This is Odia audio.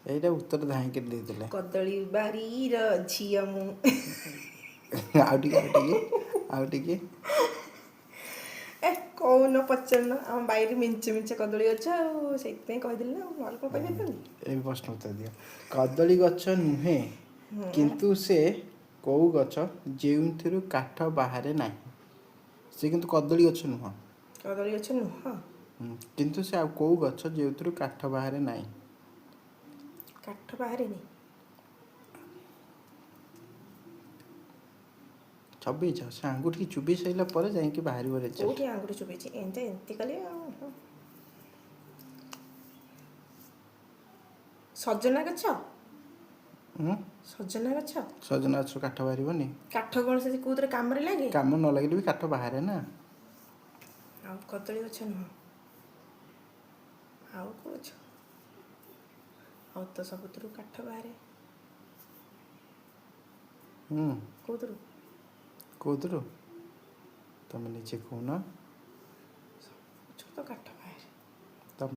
ଏଇଟା ଉତ୍ତର ଧାଇଁକି ଦେଇଦେଲେ। କଦଳୀ ବାରିର ଝିଅ ମୁଁ। ଆଉ ଟିକେ ଆଉ ଟିକେ ଏ କହୁନ ପଚାରୁନ ଆମ ବାଇରେ ମିଞ୍ଚେ ମିଞ୍ଚେ କଦଳୀ ଗଛ ଆଉ ସେଇଥିପାଇଁ କହିଦେଲି ନା ନହେଲେ କ'ଣ କହିଦେଇଥାନ୍ତି। ଏ ପ୍ରଶ୍ନ ଉତ୍ତର ଦିଅ। କଦଳୀ ଗଛ ନୁହେଁ କିନ୍ତୁ ସେ କେଉଁ ଗଛ ଯେଉଁଥିରୁ କାଠ ବାହାରେ ନାହିଁ। ସେ କିନ୍ତୁ କଦଳୀ ଗଛ ନୁହଁ। କଦଳୀ ଗଛ ନୁହଁ। କିନ୍ତୁ ସେ ଆଉ କେଉଁ ଗଛ ଯେଉଁଥିରୁ କାଠ ବାହାରେ ନାହିଁ। କାଠ ବାହାରେନି। ଚୋବେଇଛ ସେ ଆଙ୍ଗୁଠିକି ଚୁବେଇ ସାରିଲା ପରେ ଯାଇକି ବାହାରିବ ରେଜଲ୍ଟ। କୋଉଠି ଆଙ୍ଗୁଠି ଚୁବେଇଛି ଏମିତି କଲି ଆଉ। ସଜନା ଗଛ। ସଜନା ଗଛ। ସଜନା ଗଛରୁ କାଠ ବାହାରିବନି। କାଠ କ'ଣ ସେ କୋଉଥିରେ କାମରେ ଲାଗେ। କାମ ନ ଲାଗିଲେ ବି କାଠ ବାହାରେ ନା। ଆଉ କଦଳୀ ଗଛ ନୁହଁ। ଆଉ କେଉଁ ଗଛ। ଆଉ ତ ସବୁଥିରୁ କାଠ ବାହାରେ। କୋଉଥିରୁ। କେଉଁଥିରୁ ତମେ ନିଜେ କହୁନ। ସବୁଥିରୁ ତ କାଠ ବାହାରେ।